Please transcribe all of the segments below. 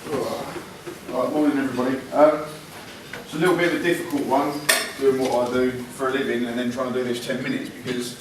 Right, morning everybody. It's a little bit of a difficult one, doing what I do for a living and then trying to do this 10 minutes, because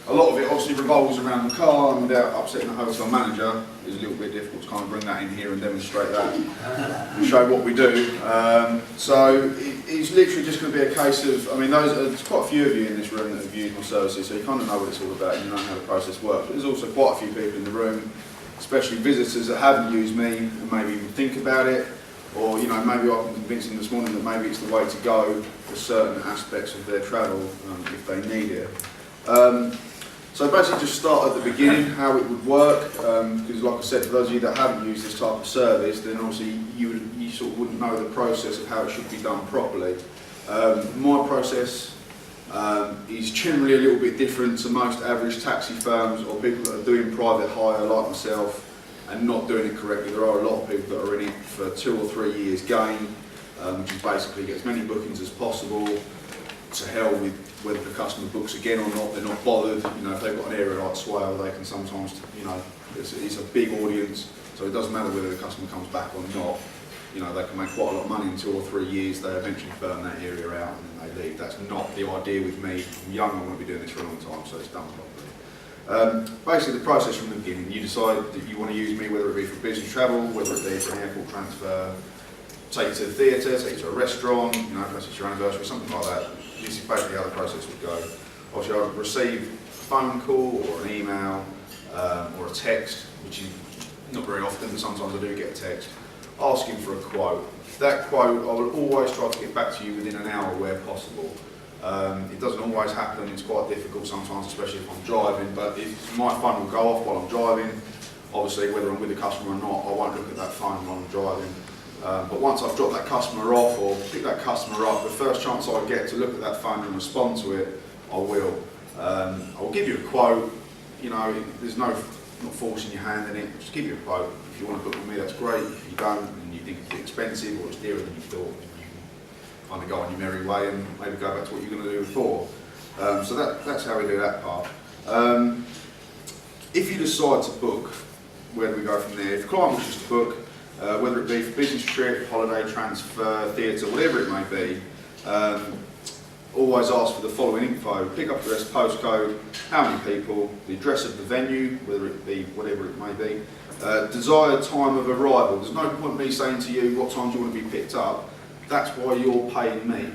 a lot of it obviously revolves around the car, and without upsetting the hotel manager, it's a little bit difficult to kind of bring that in here and demonstrate that and show what we do. So it's literally just going to be a case of, I mean, there's quite a few of you in this room that have used my services, so you kind of know what it's all about and you know how the process works. But there's also quite a few people in the room, especially visitors that haven't used me and maybe even think about it, or maybe I can convince them this morning that maybe it's the way to go for certain aspects of their travel if they need it. So basically just start at the beginning, how it would work, because like I said, for those of you that haven't used this type of service, then obviously you sort of wouldn't know the process of how it should be done properly. My process is generally a little bit different to most average taxi firms or people that are doing private hire like myself and not doing it correctly. There are a lot of people that are in it for 2 or 3 years gain, which is basically get as many bookings as possible. To hell with whether the customer books again or not, they're not bothered. If they've got an area like Swale, they can sometimes, it's a big audience, so it doesn't matter whether the customer comes back or not. They can make quite a lot of money in 2 or 3 years. They eventually burn that area out and then they leave. That's not the idea with me. I'm young, I want to be doing this for a long time, so it's done properly. Basically the process from the beginning, you decide that you want to use me, whether it be for business travel, whether it be for an airport transfer, take you to the theatre, take you to a restaurant, perhaps it's your anniversary, something like that. This is basically how the process would go. Obviously I would receive a phone call or an email or a text, which is not very often, but sometimes I do get a text, asking for a quote. That quote, I will always try to get back to you within an hour where possible. It doesn't always happen, it's quite difficult sometimes, especially if I'm driving, but if my phone will go off while I'm driving, obviously whether I'm with a customer or not, I won't look at that phone while I'm driving. But once I've dropped that customer off or picked that customer up, the first chance I get to look at that phone and respond to it, I will. I'll give you a quote. There's not forcing your hand in it. Just give you a quote. If you want to book with me, that's great. If you don't and you think it's expensive or it's dearer than you thought, you can kind of go on your merry way and maybe go back to what you're going to do before. So that's how we do that part. If you decide to book, where do we go from there? If the client wishes to book, whether it be for business trip, holiday transfer, theatre, whatever it may be, always ask for the following info: pick up address, postcode, how many people, the address of the venue, whether it be whatever it may be, desired time of arrival. There's no point me saying to you what time do you want to be picked up. That's why you're paying me.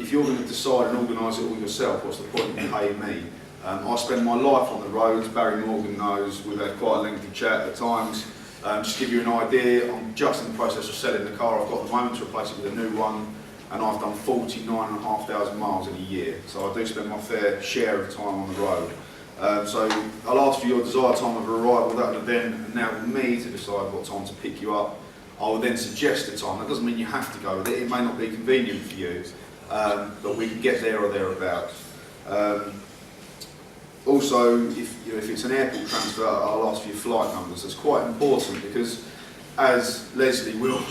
If you're going to decide and organise it all yourself, what's the point in paying me? I spend my life on the roads. Barry Morgan knows, we've had quite a lengthy chat at times. Just to give you an idea, I'm just in the process of selling the car I've got at the moment to replace it with a new one, and I've done 49,500 miles in a year, so I do spend my fair share of time on the road. So I'll ask for your desired time of arrival. That would then enable me to decide what time to pick you up. I will then suggest a time. That doesn't mean you have to go with it. It may not be convenient for you, but we can get there or thereabouts. Also, if it's an airport transfer, I'll ask for your flight numbers. That's quite important because, as Leslie will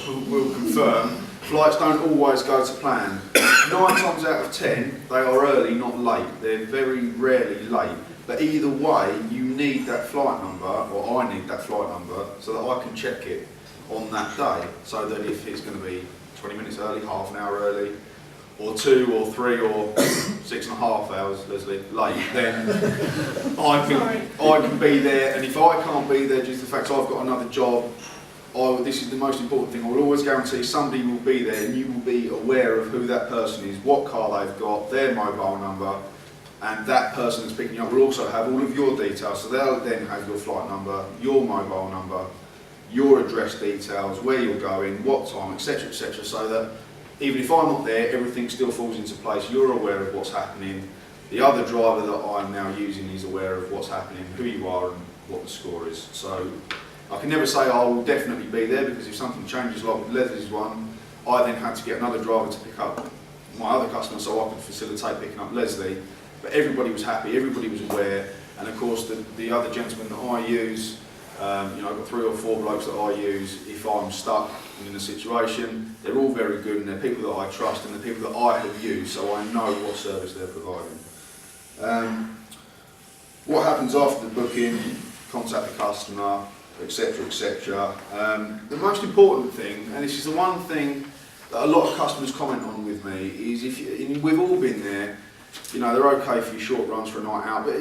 confirm, flights don't always go to plan. 9 times out of 10, they are early, not late. They're very rarely late. But either way, you need that flight number, or I need that flight number, so that I can check it on that day. So that if it's going to be 20 minutes early, half an hour early, or 2 or 3 or 6.5 hours, Leslie, late, then I can be there. And if I can't be there due to the fact I've got another job, this is the most important thing, I will always guarantee somebody will be there and you will be aware of who that person is, what car they've got, their mobile number, and that person that's picking you up will also have all of your details, so they'll then have your flight number, your mobile number, your address details, where you're going, what time, etc, so that even if I'm not there, everything still falls into place. You're aware of what's happening. The other driver that I'm now using is aware of what's happening, who you are and what the score is. So I can never say I will definitely be there, because if something changes like with Leslie's one, I then had to get another driver to pick up my other customer so I could facilitate picking up Leslie. But everybody was happy, everybody was aware, and of course the other gentlemen that I use, I've got 3 or 4 blokes that I use if I'm stuck in a situation. They're all very good and they're people that I trust and they're people that I have used, so I know what service they're providing. What happens after the booking? Contact the customer, etc., etc. The most important thing, and this is the one thing that a lot of customers comment on with me, is we've all been there, you know, they're okay for your short runs for a night out, but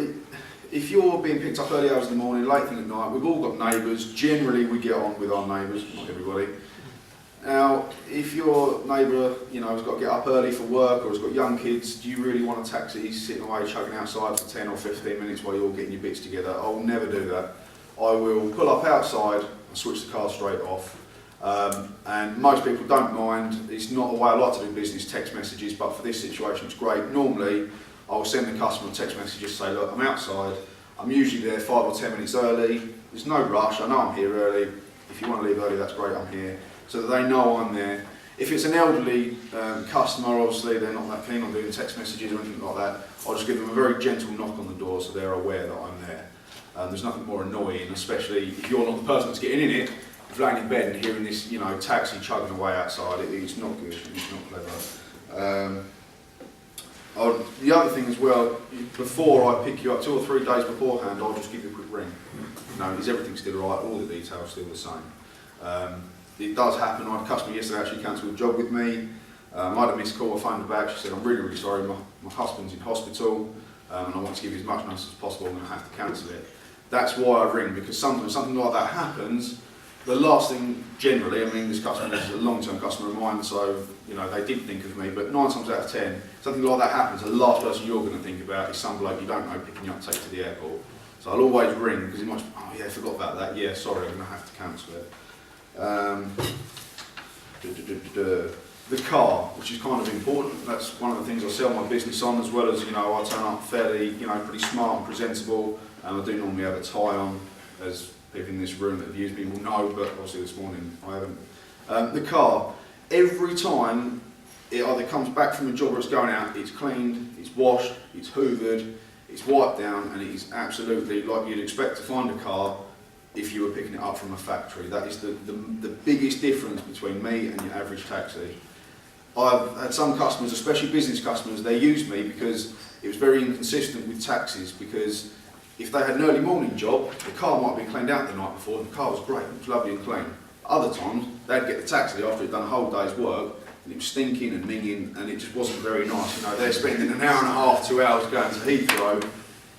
if you're being picked up early hours in the morning, late thing at night, we've all got neighbours. Generally we get on with our neighbours, not everybody. Now, if your neighbour, you know, has got to get up early for work or has got young kids, do you really want a taxi sitting away chugging outside for 10 or 15 minutes while you're all getting your bits together? I'll never do that. I will pull up outside and switch the car straight off. And most people don't mind. It's not the way I like to do business, text messages, but for this situation it's great. Normally I'll send the customer a text message, just say, look, I'm outside, I'm usually there 5 or 10 minutes early, there's no rush, I know I'm here early, if you want to leave early that's great, I'm here, so that they know I'm there. If it's an elderly customer, obviously they're not that keen on doing text messages or anything like that, I'll just give them a very gentle knock on the door so they're aware that I'm there. There's nothing more annoying, especially if you're not the person that's getting in it, if you're laying in bed and hearing this, you know, taxi chugging away outside, it's not good, it's not clever. The other thing as well, before I pick you up, 2 or 3 days beforehand, I'll just give you a quick ring. You know, is everything still right? All the details still the same. It does happen. I had a customer yesterday actually cancelled a job with me. I had a missed call, I phoned her back, she said, I'm really, really sorry, my husband's in hospital and I want to give you as much notice as possible, I'm going to have to cancel it. That's why I ring, because sometimes something like that happens. The last thing, generally, I mean, this customer is a long-term customer of mine, so, you know, they did think of me, but 9 times out of 10, something like that happens, the last person you're going to think about is some bloke you don't know picking you up to take to the airport. So I'll always ring, because he might, oh yeah, I forgot about that, yeah, sorry, I'm going to have to cancel it. The car, which is kind of important, that's one of the things I sell my business on, as well as, you know, I turn up fairly, you know, pretty smart and presentable, and I do normally have a tie on, as people in this room that have used me will know, but obviously this morning I haven't. The car, every time it either comes back from a job or it's going out, it's cleaned, it's washed, it's hoovered, it's wiped down, and it is absolutely like you'd expect to find a car if you were picking it up from a factory. That is the biggest difference between me and your average taxi. I've had some customers, especially business customers, they used me because it was very inconsistent with taxis, because if they had an early morning job, the car might have been cleaned out the night before, and the car was great, it was lovely and clean. Other times, they'd get the taxi after it'd done a whole day's work, and it was stinking and minging, and it just wasn't very nice. You know, they're spending an hour and a half, 2 hours going to Heathrow,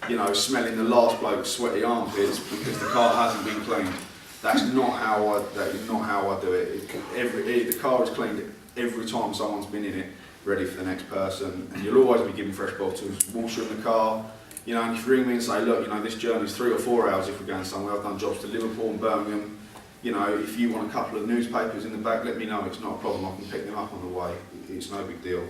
you know, smelling the last bloke's sweaty armpits because the car hasn't been cleaned. That is not how I do it. The car is cleaned every time someone's been in it, ready for the next person, and you'll always be given fresh bottles, water in the car. You know, and if you ring me and say, look, you know, this journey's 3 or 4 hours if we're going somewhere, I've done jobs to Liverpool and Birmingham, you know, if you want a couple of newspapers in the back, let me know, it's not a problem, I can pick them up on the way, it's no big deal.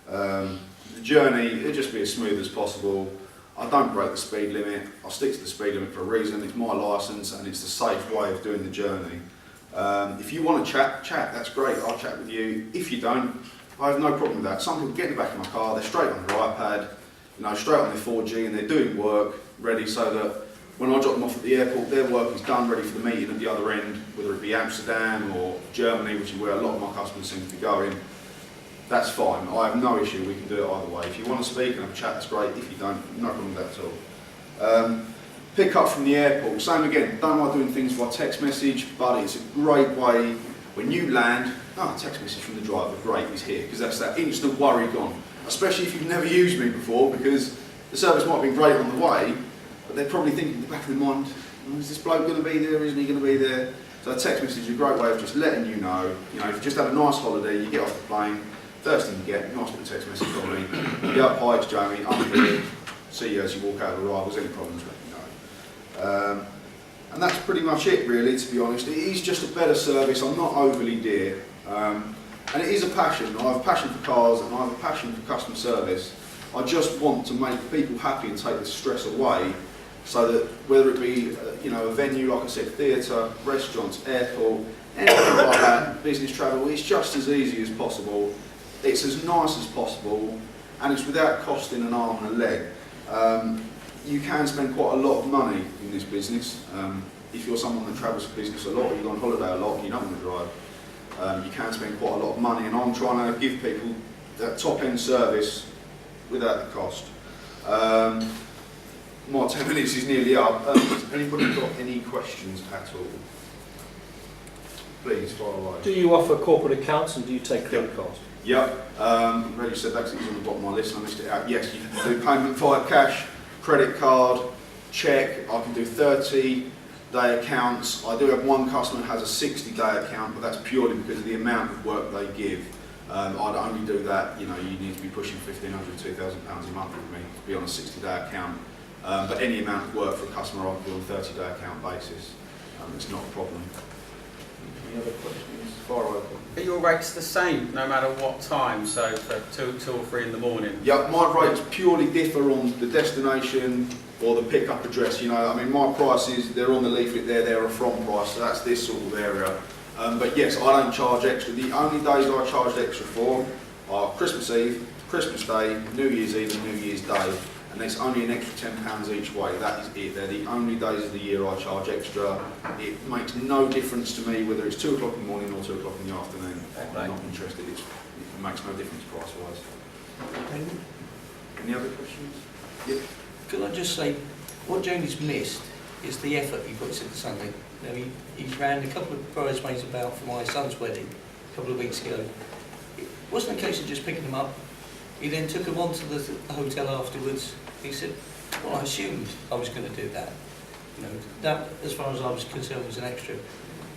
The journey, it'll just be as smooth as possible. I don't break the speed limit, I stick to the speed limit for a reason, it's my licence and it's the safe way of doing the journey. If you want to chat, that's great, I'll chat with you. If you don't, I have no problem with that. Some people get in the back of my car, they're straight on their iPad, you know, straight on their 4G, and they're doing work ready so that when I drop them off at the airport, their work is done, ready for the meeting at the other end, whether it be Amsterdam or Germany, which is where a lot of my customers seem to be going. That's fine, I have no issue, we can do it either way. If you want to speak and have a chat, that's great. If you don't, no problem with that at all. Pick up from the airport, same again, don't like doing things by text message, but it's a great way when you land, text message from the driver, great, he's here, because that's that instant worry gone. Especially if you've never used me before, because the service might have been great on the way, but they're probably thinking in the back of their mind, is this bloke going to be there, isn't he going to be there? So a text message is a great way of just letting you know, if you've just had a nice holiday, you get off the plane, first thing you get, nice little text message from me, yeah, hi, it's Jamie, I'm here, see you as you walk out of arrivals, any problems, let me know. And that's pretty much it really, to be honest. It is just a better service, I'm not overly dear. And it is a passion. I have a passion for cars and I have a passion for customer service. I just want to make people happy and take the stress away, so that whether it be a venue, like I said, theatre, restaurants, airport, anything like that, business travel, it's just as easy as possible, it's as nice as possible, and it's without costing an arm and a leg. You can spend quite a lot of money in this business. If you're someone that travels for business a lot, or you go on holiday a lot and you don't want to drive, you can spend quite a lot of money, and I'm trying to give people that top-end service without the cost. my 10 minutes is nearly up. Has anybody got any questions at all? Please, fire away. Do you offer corporate accounts and do you take credit cards? Yep, I'm glad you said that because it was on the bottom of my list and I missed it out. Yes, you can do payment via cash, credit card, cheque. I can do 30-day accounts. I do have one customer who has a 60-day account, but that's purely because of the amount of work they give. I'd only do that, you know, you need to be pushing £1,500, £2,000 a month with me to be on a 60-day account. But any amount of work for a customer I can do on a 30-day account basis. It's not a problem. Any other questions? Fire away. Are your rates the same no matter what time? So for 2 or 3 in the morning? Yeah, my rates purely differ on the destination or the pickup address. You know, I mean, my prices, they're on the leaflet there, they're a from price, so that's this sort of area. But yes, I don't charge extra. The only days I charge extra for are Christmas Eve, Christmas Day, New Year's Eve and New Year's Day. And it's only an extra £10 each way. That is it. They're the only days of the year I charge extra. It makes no difference to me whether it's 2 o'clock in the morning or 2 o'clock in the afternoon. I'm not interested. It makes no difference price-wise. Any other questions? Yeah. Could I just say, what Jamie's missed is the effort he puts into something. You know, he ran a couple of bridesmaids about for my son's wedding a couple of weeks ago. It wasn't a case of just picking them up. He then took them on to the hotel afterwards. He said, well, I assumed I was going to do that. You know, that, as far as I was concerned, was an extra.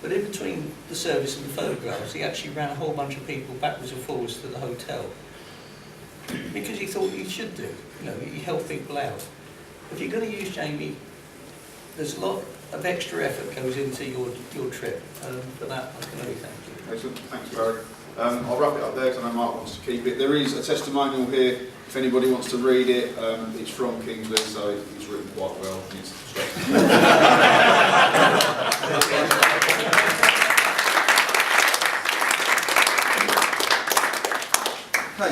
But in between the service and the photographs, he actually ran a whole bunch of people backwards and forwards to the hotel. Because he thought he should do. You know, he helped people out. If you're going to use Jamie, there's a lot of extra effort goes into your trip. For that, I can only thank you. Excellent. Thanks, Barry. I'll wrap it up there because I know Mark wants to keep it. There is a testimonial here if anybody wants to read it. It's from Kingsley, so it's written quite well. It's okay, so